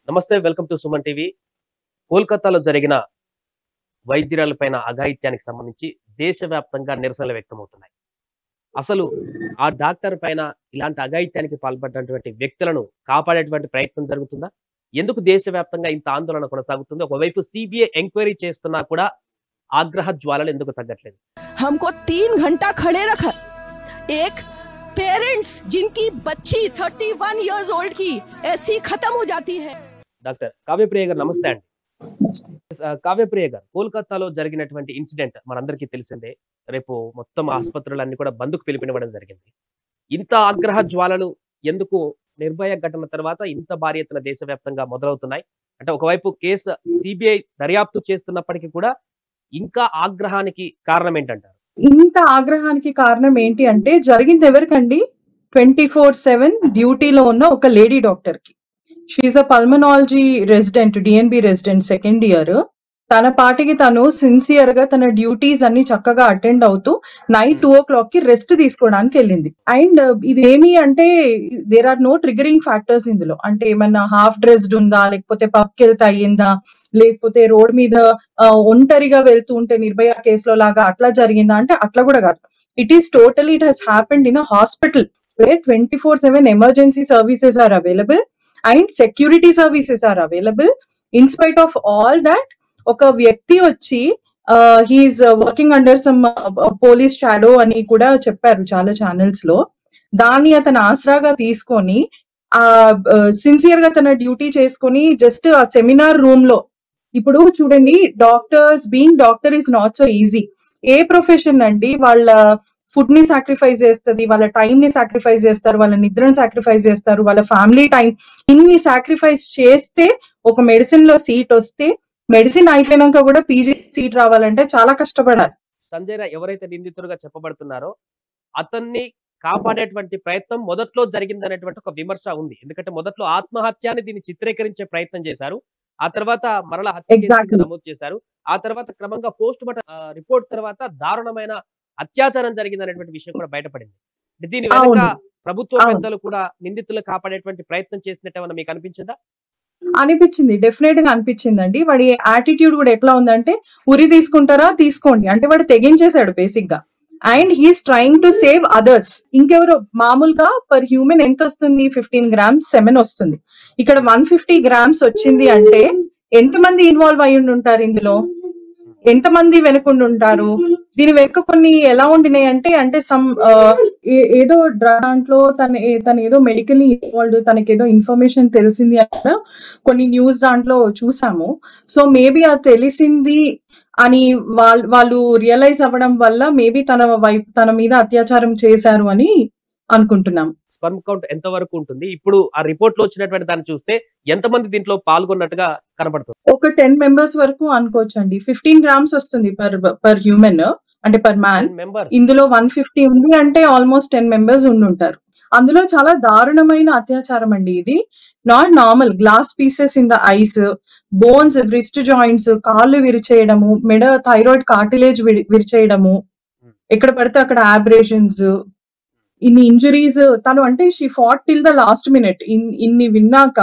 నమస్తే, welcome to Suman TV. కోల్కతాలో జరిగిన వైద్యురాలపైన అఘాయిత్యానికి సంబంధించి దేశవ్యాప్తంగా నిరసనలు వ్యక్తమవుతున్నాయి. అసలు ఆ డాక్టర్ పైన ఇలాంటి అఘాయిత్యానికి పాల్పడినటువంటి వ్యక్తులను కాపాడేటువంటి ప్రయత్నం జరుగుతుందా? ఎందుకు దేశవ్యాప్తంగా ఇంత ఆందోళన కొనసాగుతుంది? ఒకవైపు సిబిఐ ఎంక్వైరీ చేస్తున్నా కూడా ఆగ్రహ జ్వాలలు ఎందుకు తగ్గట్లేదు? हमको 3 घंटा खड़े रखा। एक पेरेंट्स जिनकी बच्ची 31 इयर्स ओल्ड की ऐसी खत्म हो जाती है। డాక్టర్ కావ్యప్రియ గారు నమస్తే అండి. కావ్యప్రియ గారు, కోల్కతాలో జరిగినటువంటి ఇన్సిడెంట్ మనందరికీ తెలిసిందే. రేపు మొత్తం ఆసుపత్రులన్నీ కూడా బంద్కు పిలుపునివ్వడం జరిగింది. ఇంత ఆగ్రహ జ్వాలలు ఎందుకు నిర్భయ ఘటన తర్వాత ఇంత భారీ ఎత్తున దేశవ్యాప్తంగా మొదలవుతున్నాయి? అంటే ఒకవైపు కేసు సిబిఐ దర్యాప్తు చేస్తున్నప్పటికీ కూడా ఇంకా ఆగ్రహానికి కారణం ఏంటంటారు? ఇంత ఆగ్రహానికి కారణం ఏంటి అంటే జరిగింది ఎవరికండి? 24/7 డ్యూటీలో ఉన్న ఒక లేడీ డాక్టర్ కి. She's a pulmonology resident, DNB resident, second year. తన పాటికి తను సిన్సియర్ గా తన డ్యూటీస్ అన్ని చక్కగా అటెండ్ అవుతూ నైట్ 2 o'clock కి రెస్ట్ తీసుకోవడానికి వెళ్ళింది. అండ్ ఇదేమి అంటే there are no triggering factors ఇందులో. అంటే ఏమన్నా హాఫ్ డ్రెస్డ్ ఉందా, లేకపోతే పబ్కి వెళ్తే అయ్యిందా, లేకపోతే రోడ్ మీద ఒంటరిగా వెళ్తూ ఉంటే నిర్భయ కేసులో లాగా అట్లా జరిగిందా అంటే అట్లా కూడా కాదు. It has happened in a hospital where 24/7 emergency services are available and security services are available. In spite of all that, ఒక వ్యక్తి వచ్చి he's working under some police shadow అని కూడా చెప్పారు చాలా ఛానల్స్ లో. దాన్ని అతను ఆసరాగా తీసుకొని సిన్సియర్ గా తన డ్యూటీ చేసుకొని జస్ట్ ఆ సెమినార్ రూమ్ లో, ఇప్పుడు చూడండి, being doctor is not so easy. A profession అండి వాళ్ళ ఫుడ్ ని సాక్రిఫైస్ చేస్తుంది, వాళ్ళ టైం ని సాక్రిఫైస్ చేస్తారు, వాళ్ళ నిద్రను సాక్రిఫైస్ చేస్తారు, వాళ్ళ ఫ్యామిలీ టైం, ఇన్ని సాక్రిఫైస్ చేస్తే ఒక మెడిసిన్ లో సీట్ వస్తే, మెడిసిన్ అయిపోయినాక కూడా పీజీ సీట్ రావాలంటే చాలా కష్టపడాలి. సంజయ్ రాయ్ ఎవరైతే నిందితులుగా చెప్పబడుతున్నారో అతన్ని కాపాడేటువంటి ప్రయత్నం మొదట్లో జరిగిందనేటువంటి ఒక విమర్శ ఉంది. ఎందుకంటే మొదట్లో ఆత్మహత్యాన్ని దీన్ని చిత్రీకరించే ప్రయత్నం చేశారు. ఆ తర్వాత మరలా హత్య కేసు కింద నమోదు చేశారు. ఆ తర్వాత క్రమంగా పోస్ట్ మార్టం రిపోర్ట్ తర్వాత దారుణమైన అత్యాచారం జరిగిందనేటువంటి విషయం కూడా బయటపడింది. దీని వెనుక ప్రభుత్వ పెద్దలు కూడా నిందితులు కాపాడేటువంటి ప్రయత్నం చేసినట్టు మీకు అనిపించిందా? అనిపించింది, డెఫినెట్ గా అనిపించిందండి. వాడి యాటిట్యూడ్ కూడా ఎట్లా ఉందంటే, ఉరి తీసుకుంటారా తీసుకోండి అంటే వాడు తెగించేశాడు బేసిక్ గా. And he's trying to save others. ఇంకెవరో మామూలుగా పర్ హ్యూమన్ ఎంత వస్తుంది? 15 grams సెమెన్ వస్తుంది. ఇక్కడ 150 grams వచ్చింది అంటే ఎంతమంది ఇన్వాల్వ్ అయ్యి ఉంటారు ఇందులో? ఎంతమంది వెనుకుండి ఉంటారు? దీని వెనుక కొన్ని ఎలా ఉండినాయి అంటే సమ్ ఏదో దాంట్లో తన ఏదో మెడికల్లీ ఇన్వాల్వ్డ్, తనకి ఏదో ఇన్ఫర్మేషన్ తెలిసింది అన్న కొన్ని న్యూస్ దాంట్లో చూసాము. సో మేబీ అది తెలిసింది అని వాళ్ళు రియలైజ్ అవ్వడం వల్ల మేబీ తన మీద అత్యాచారం చేశారు అని అనుకుంటున్నాం. స్పర్మ్ కౌంట్ ఎంత వరకు ఉంటుంది? ఇప్పుడు ఆ రిపోర్ట్ లో వచ్చినటువంటి దాన్ని చూస్తే ఎంతమంది దీంట్లో పాల్గొన్నట్టుగా కనబడుతుంది? ఒక 10 members వరకు అనుకోవచ్చు అండి. 15 grams వస్తుంది పర్ హ్యూమన్, అంటే పర్ మ్యాన్. ఇందులో 150 ఉంది అంటే ఆల్మోస్ట్ 10 members ఉండుంటారు. అందులో చాలా దారుణమైన అత్యాచారం అండి ఇది. Not normal. Glass pieces in the ice, bones, wrist joints, కాళ్ళు విరిచేయడము, మెడ థైరాయిడ్ కార్టిలేజ్ విరిచేయడము, ఎక్కడ పడితే అక్కడ ఆబ్రేషన్స్, ఇన్ని ఇంజురీస్. తను అంటే she fought till the last minute. ఇన్ని విన్నాక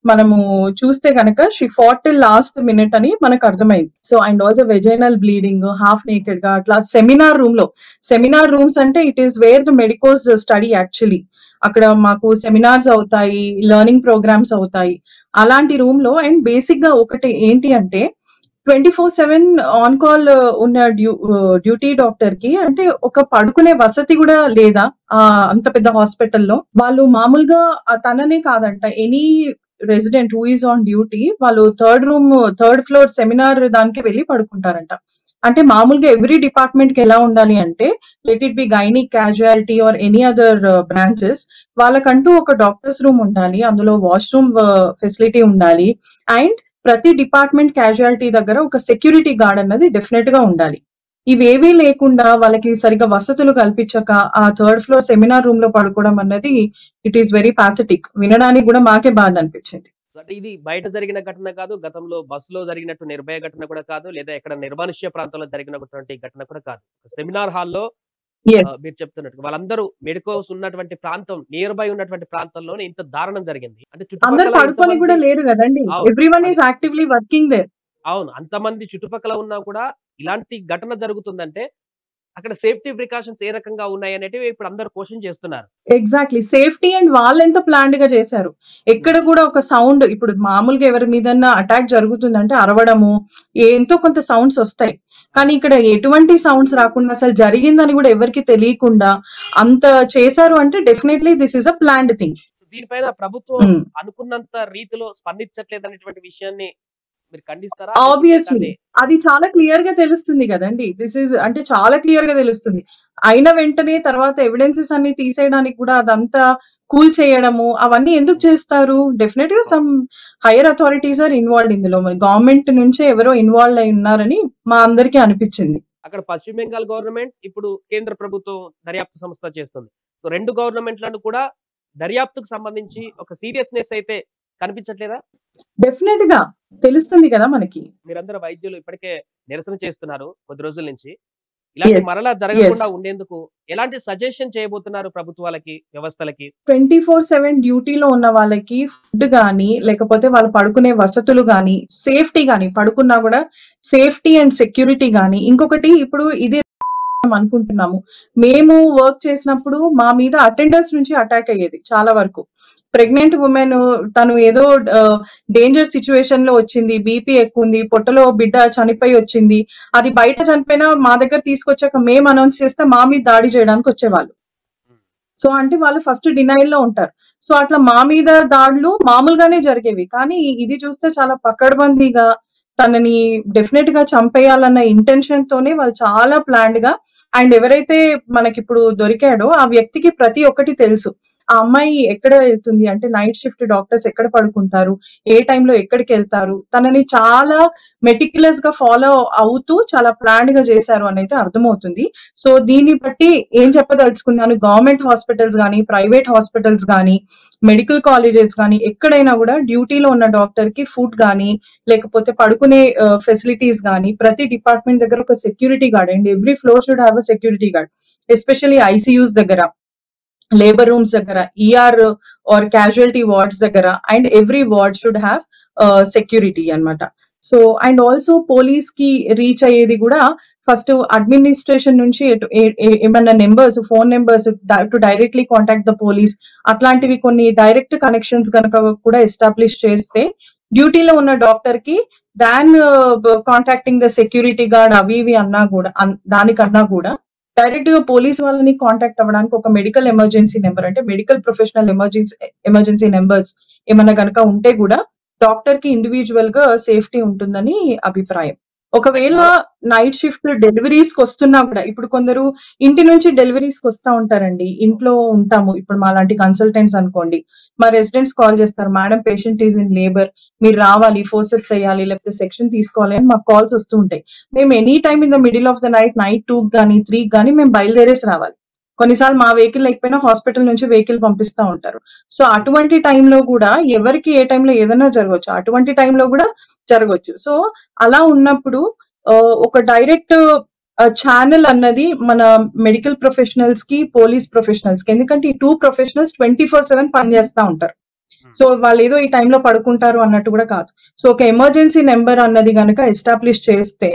మనము చూస్తే కనుక she fought till last minute అని మనకు అర్థమైంది. So and also vaginal bleeding, half naked గా అట్లా సెమినార్ రూమ్స్ అంటే it is where the medicos study actually. అక్కడ మాకు సెమినార్స్ అవుతాయి, లెర్నింగ్ ప్రోగ్రామ్స్ అవుతాయి అలాంటి రూమ్ లో. అండ్ బేసిక్ గా ఒకటి ఏంటి అంటే 24/7 ఆన్ కాల్ ఉన్న డ్యూటీ డాక్టర్ కి అంటే ఒక పడుకునే వసతి కూడా లేదా అంత పెద్ద హాస్పిటల్లో. వాళ్ళు మామూలుగా తననే కాదంట, any resident who is on duty వాళ్ళు థర్డ్ ఫ్లోర్ సెమినార్ దానికి వెళ్ళి పడుకుంటారంట. అంటే మామూలుగా ఎవ్రీ డిపార్ట్మెంట్ కి ఎలా ఉండాలి అంటే, let it be gynaec, casualty or any other branches, వాళ్ళకంటూ ఒక డాక్టర్స్ రూమ్ ఉండాలి, అందులో వాష్రూమ్ ఫెసిలిటీ ఉండాలి. అండ్ ప్రతి డిపార్ట్మెంట్ క్యాజువాలిటీ దగ్గర ఒక సెక్యూరిటీ గార్డ్ అన్నది డెఫినెట్ గా ఉండాలి. ఇవేవీ లేకుండా వాళ్ళకి సరిగా వసతులు కల్పించక ఆ థర్డ్ ఫ్లోర్ సెమినార్ రూమ్ లో పడుకోవడం అన్నది ఇట్ ఈస్ వెరీ పాథటిక్. వినడానికి కూడా మాకే బాధ అనిపించింది. ఇది బయట జరిగిన ఘటన కాదు, గతంలో బస్సులో జరిగినట్టు నిర్భయ ఘటన కూడా కాదు, లేదా ఎక్కడ నిర్మానుష్య ప్రాంతంలో జరిగినటువంటి ఘటన కూడా కాదు. సెమినార్ హాల్లో ఎస్ మీరు చెప్తున్నట్టు వాళ్ళందరూ మెడికోస్ ఉన్నటువంటి ప్రాంతం నియర్ బై ఉన్నటువంటి ప్రాంతంలోనే ఇంత దారుణం జరిగింది. అంటే అందరు చుట్టుపక్కల పడుకొని కూడా ఇంతమంది లేరు కదండి. అవును. ఎవ్రీవన్ అది ఈస్ యాక్టివ్లీ వర్కింగ్ దేర్. అవును. అంతమంది చుట్టుపక్కల ఉన్నా కూడా ఇలాంటి ఘటన జరుగుతుందంటే అక్కడ సేఫ్టీ ప్రికాషన్స్ ఏ రకంగా ఉన్నాయనేటివి ఇప్పుడు అందరూ క్వెషన్ చేస్తున్నారు. ఎగ్జాక్ట్లీ సేఫ్టీ అండ్ వాళ్ళెంత ప్లాన్డ్ గా చేశారు. ఎక్కడ హ్మ్. కూడా ఒక సౌండ్ ఇప్పుడు మామూలుగా ఎవరి మీదన్నా అటాక్ జరుగుతుందంటే అరవడము ఎంతో కొంత సౌండ్స్ వస్తాయి. కానీ అవును. ఇక్కడ ఎటువంటి సౌండ్స్ రాకుండా అసలు జరిగిందని కూడా ఎవరికి తెలియకుండా అంత చేశారు అంటే definitely this is a planned thing. దీనిపైన ప్రభుత్వం అనుకున్నంత రీతిలో స్పందించట్లేదనేటువంటి విషయాన్ని మీరు ఖండిస్తారా? లేకపోతే ఆబ్వియస్లీ దాన్ని అది చాలా క్లియర్ గా తెలుస్తుంది కదండి. దిస్ ఇస్ అంటే చాలా క్లియర్ గా తెలుస్తుంది. అయిన వెంటనే తర్వాత ఎవిడెన్సెస్ అన్ని తీసేయడానికి కూడా అదంతా కూల్ చేయడము అవన్నీ ఎందుకు చేస్తారు? డెఫినెట్ గా అవును. Some higher authorities are involved ఇందులో. మరి గవర్నమెంట్ నుంచే ఎవరో ఇన్వాల్వ్ అయి ఉన్నారని మా అందరికీ అనిపించింది. అక్కడ పశ్చిమ బెంగాల్ గవర్నమెంట్, ఇప్పుడు కేంద్ర ప్రభుత్వం దర్యాప్తు సంస్థ చేస్తుంది. సో 2 గవర్నమెంట్‌లను కూడా దర్యాప్తుకు సంబంధించి ఒక సీరియస్‌నెస్ అయితే కనిపించట్లేదా? డెఫినెట్ గా తెలుస్తుంది కదా మనకి. మీరందరూ వైద్యులు ఇప్పటికే నిరసన చేస్తున్నారు కొద్ది రోజుల నుంచి. ఇలాంటి ఎస్ మరలా ఎస్ జరగకుండా ఉండేందుకు ఎలాంటి సజెషన్ చేయబోతున్నారు ప్రభుత్వాలకి, వ్యవస్థలకి? 24/7 డ్యూటీలో ఉన్న వాళ్ళకి ఫుడ్ గానీ, లేకపోతే వాళ్ళు పడుకునే వసతులు గానీ, సేఫ్టీ గానీ, పడుకున్నా కూడా సేఫ్టీ అండ్ సెక్యూరిటీ గానీ, ఇంకొకటి ఇప్పుడు ఇది అనుకుంటున్నాము. మేము వర్క్ చేసినప్పుడు మా మీద అటెండర్స్ నుంచి అటాక్ అయ్యేది చాలా వరకు. ప్రెగ్నెంట్ ఉమెన్ తను ఏదో డేంజర్ సిచ్యువేషన్ లో వచ్చింది, బీపీ ఎక్కువ ఉంది, పొట్టలో బిడ్డ చనిపోయి వచ్చింది, అది బయట చనిపోయినా మా దగ్గర తీసుకొచ్చాక మేము అనౌన్స్ చేస్తే మా మీద దాడి చేయడానికి వచ్చేవాళ్ళు. హ్మ్. సో అంటే వాళ్ళు ఫస్ట్ డినైల్ లో ఉంటారు. సో అట్లా మా మీద దాడులు మామూలుగానే జరిగేవి. కానీ ఇది చూస్తే చాలా పకడ్బందీగా తనని డెఫినెట్ గా చంపేయాలన్న ఇంటెన్షన్ తోనే వాళ్ళు చాలా ప్లాన్డ్ గా అండ్ ఎవరైతే మనకిప్పుడు దొరికాడో ఆ వ్యక్తికి ప్రతి ఒక్కటి తెలుసు. ఆ అమ్మాయి ఎక్కడ వెళ్తుంది అంటే నైట్ షిఫ్ట్ డాక్టర్స్ ఎక్కడ పడుకుంటారు, ఏ టైంలో ఎక్కడికి వెళ్తారు, తనని చాలా మెటిక్యులస్ గా ఫాలో అవుతూ చాలా ప్లాన్డ్ గా చేశారు అని అయితే అర్థమవుతుంది. సో దీన్ని బట్టి ఏం చెప్పదలుచుకున్నాను, గవర్నమెంట్ హాస్పిటల్స్ గానీ, ప్రైవేట్ హాస్పిటల్స్ గానీ, మెడికల్ కాలేజెస్ గానీ ఎక్కడైనా కూడా డ్యూటీలో ఉన్న డాక్టర్ కి ఫుడ్ గానీ, లేకపోతే పడుకునే ఫెసిలిటీస్ గానీ, ప్రతి డిపార్ట్మెంట్ దగ్గర ఒక security guard and every floor should have a security guard. Especially ICUs దగ్గర, లేబర్ రూమ్స్ దగ్గర, ఈఆర్ ఆర్ క్యాజువాలిటీ వార్డ్స్ దగ్గర and every ward should have security అన్నమాట. సో అండ్ ఆల్సో పోలీస్ కి రీచ్ అయ్యేది కూడా ఫస్ట్ అడ్మినిస్ట్రేషన్ నుంచి ఏమన్నా numbers, phone numbers to directly contact the police, అట్లాంటివి కొన్ని డైరెక్ట్ కనెక్షన్స్ కనుక కూడా ఎస్టాబ్లిష్ చేస్తే డ్యూటీలో ఉన్న డాక్టర్ కి దాన్ కాంటాక్టింగ్ ద సెక్యూరిటీ గార్డ్ అవి ఇవి అన్నా కూడా దానికన్నా కూడా డైరెక్ట్ గా పోలీస్ వాళ్ళని కాంటాక్ట్ అవ్వడానికి ఒక మెడికల్ ఎమర్జెన్సీ నెంబర్ అంటే మెడికల్ ప్రొఫెషనల్ ఎమర్జెన్సీ నెంబర్స్ ఏమన్నా గనక ఉంటే కూడా డాక్టర్ కి ఇండివిజువల్ గా సేఫ్టీ ఉంటుందని అభిప్రాయం. ఒకవేళ నైట్ షిఫ్ట్ డెలివరీస్ కి వస్తున్నా కూడా, ఇప్పుడు కొందరు ఇంటి నుంచి డెలివరీస్ కి వస్తా ఉంటారండి. ఇంట్లో ఉంటాము, ఇప్పుడు మా లాంటి కన్సల్టెంట్స్ అనుకోండి, మా రెసిడెంట్స్ కాల్ చేస్తారు, madam patient is in labour, మీరు రావాలి, ఫోర్సెప్స్ చేయాలి, లేకపోతే సెక్షన్ తీసుకోవాలి అని మాకు కాల్స్ వస్తూ ఉంటాయి. మేము any time in the middle of the night 2 కానీ 3 కానీ మేము బయలుదేరేసి రావాలి. కొన్నిసార్లు మా వెహికల్ లేకపోయినా హాస్పిటల్ నుంచి వెహికల్ పంపిస్తా ఉంటారు. సో అటువంటి టైంలో కూడా ఎవరికి ఏ టైంలో ఏదైనా జరగవచ్చు, అటువంటి టైంలో కూడా జరగవచ్చు. సో అలా ఉన్నప్పుడు ఒక డైరెక్ట్ ఛానల్ అన్నది మన మెడికల్ ప్రొఫెషనల్స్ కి, పోలీస్ ప్రొఫెషనల్స్ కి, ఎందుకంటే ఈ 2 ప్రొఫెషనల్స్ 24/7 పనిచేస్తా ఉంటారు. సో వాళ్ళు ఏదో ఈ టైంలో పడుకుంటారు అన్నట్టు కూడా కాదు. సో ఒక ఎమర్జెన్సీ నెంబర్ అన్నది కనుక ఎస్టాబ్లిష్ చేస్తే,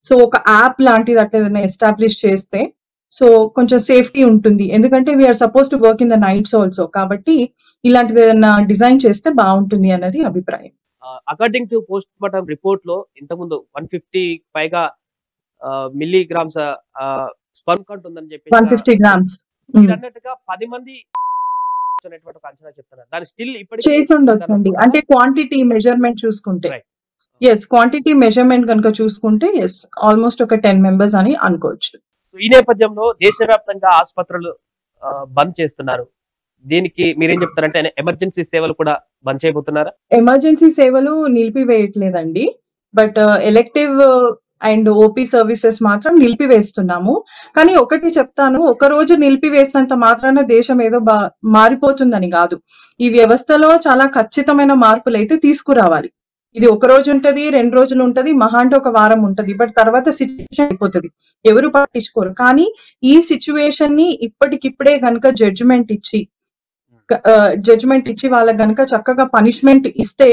సో ఒక యాప్ లాంటిది అట్లా ఏదైనా ఎస్టాబ్లిష్ చేస్తే సో కొంచెం సేఫ్టీ ఉంటుంది. ఎందుకంటే we're suppose to work in the nights also, కాబట్టి ఇలాంటిది ఏదైనా డిజైన్ చేస్తే బాగుంటుంది అన్నది అభిప్రాయం. According to post mortem report లో ఇంతకుముందు 150 పైగా మిల్లీగ్రామ్స్ స్పర్మ్ కౌంట్ ఉందని చెప్పి 150 grams మీరు అన్నట్టుగా 10 మంది అనేటువంటి ఒక అంచనా చెప్తున్నారు. దాని స్టిల్ ఇప్పటికీ చేసి ఉండొచ్చండి. అంటే క్వాంటిటీ మెజర్మెంట్ చూసుకుంటే, రైట్. ఎస్ క్వాంటిటీ మెజర్మెంట్ కనుక చూసుకుంటే ఎస్ ఆల్మోస్ట్ ఒక 10 members అని అనుకోవచ్చు. ఈ నేపథ్యంలో దేశవ్యాప్తంగా ఆసుపత్రులు బంద్ చేస్తున్నారు. దీనికి మీరేం చెప్తారంటే ఎమర్జెన్సీ సేవలు కూడా బంద్ చేయబోతున్నారా? ఎమర్జెన్సీ సేవలు నిలిపివేయట్లేదండి, but elective and OP services మాత్రం నిలిపివేస్తున్నాము. కానీ ఒకటి చెప్తాను, ఒక రోజు నిలిపివేసినంత మాత్రాన దేశం ఏదో మారిపోతుందని కాదు. ఈ వ్యవస్థలో చాలా ఖచ్చితమైన మార్పులు అయితే తీసుకురావాలి. ఇది ఒక రోజు ఉంటది, 2 రోజులు ఉంటది, మహా అంటే ఒక వారం ఉంటది. బట్ తర్వాత సిచ్యువేషన్ అయిపోతుంది, ఎవరు పట్టించుకోరు. కానీ ఈ సిచ్యువేషన్ ని ఇప్పటికిప్పుడే గనుక జడ్జిమెంట్ ఇచ్చి వాళ్ళకి గనుక చక్కగా పనిష్మెంట్ ఇస్తే,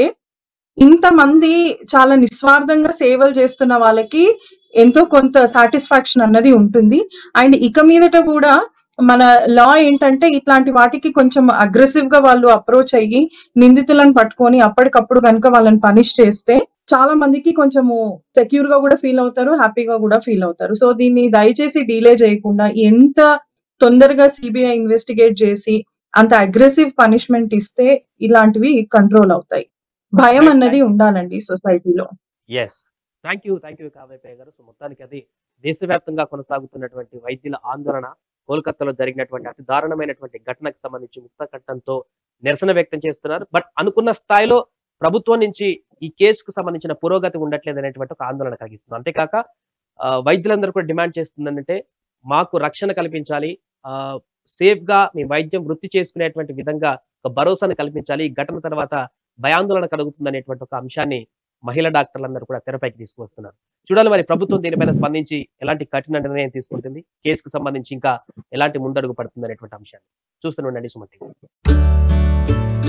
ఇంతమంది చాలా నిస్వార్థంగా సేవలు చేస్తున్న వాళ్ళకి ఎంతో కొంత సాటిస్ఫాక్షన్ అన్నది ఉంటుంది. అండ్ ఇక మీదట కూడా మన లా ఏంటంటే ఇట్లాంటి వాటికి కొంచెం అగ్రెసివ్ గా వాళ్ళు అప్రోచ్ అయ్యి నిందితులను పట్టుకొని అప్పటికప్పుడు కనుక వాళ్ళని పనిష్ చేస్తే చాలా మందికి కొంచెము సెక్యూర్ గా కూడా ఫీల్ అవుతారు, హ్యాపీగా కూడా ఫీల్ అవుతారు. సో దీన్ని దయచేసి డీలే చేయకుండా ఎంత తొందరగా సిబిఐ ఇన్వెస్టిగేట్ చేసి అంత అగ్రెసివ్ పనిష్మెంట్ ఇస్తే ఇలాంటివి కంట్రోల్ అవుతాయి. భయం అన్నది ఉండాలండి సొసైటీలో. ఎస్, థ్యాంక్ యూ కావ్యపయ్య గారు. సో మొత్తానికి అది దేశవ్యాప్తంగా కొనసాగుతున్నటువంటి వైద్యుల ఆందోళన, కోల్కతాలో జరిగినటువంటి అతి దారుణమైనటువంటి ఘటనకు సంబంధించి ముక్త కంఠంతో నిరసన వ్యక్తం చేస్తున్నారు. బట్ అనుకున్న స్థాయిలో ప్రభుత్వం నుంచి ఈ కేసుకు సంబంధించిన పురోగతి ఉండట్లేదు అనేటువంటి ఒక ఆందోళన కలిగిస్తుంది. అంతేకాక వైద్యులందరూ కూడా డిమాండ్ చేస్తుందంటే మాకు రక్షణ కల్పించాలి, సేఫ్ గా మీ వైద్యం వృత్తి చేసుకునేటువంటి విధంగా ఒక భరోసాను కల్పించాలి. ఈ ఘటన తర్వాత భయాందోళన కలుగుతుంది అనేటువంటి ఒక అంశాన్ని మహిళా డాక్టర్లందరూ కూడా తెరపైకి తీసుకువస్తున్నారు. చూడాలి మరి ప్రభుత్వం దీనిపైన స్పందించి ఎలాంటి కఠిన నిర్ణయం తీసుకుంటుంది, కేసుకు సంబంధించి ఇంకా ఎలాంటి ముందడుగు పడుతుంది అనేటువంటి అంశాన్ని చూస్తూనే ఉండండి సుమన్ టీవీ.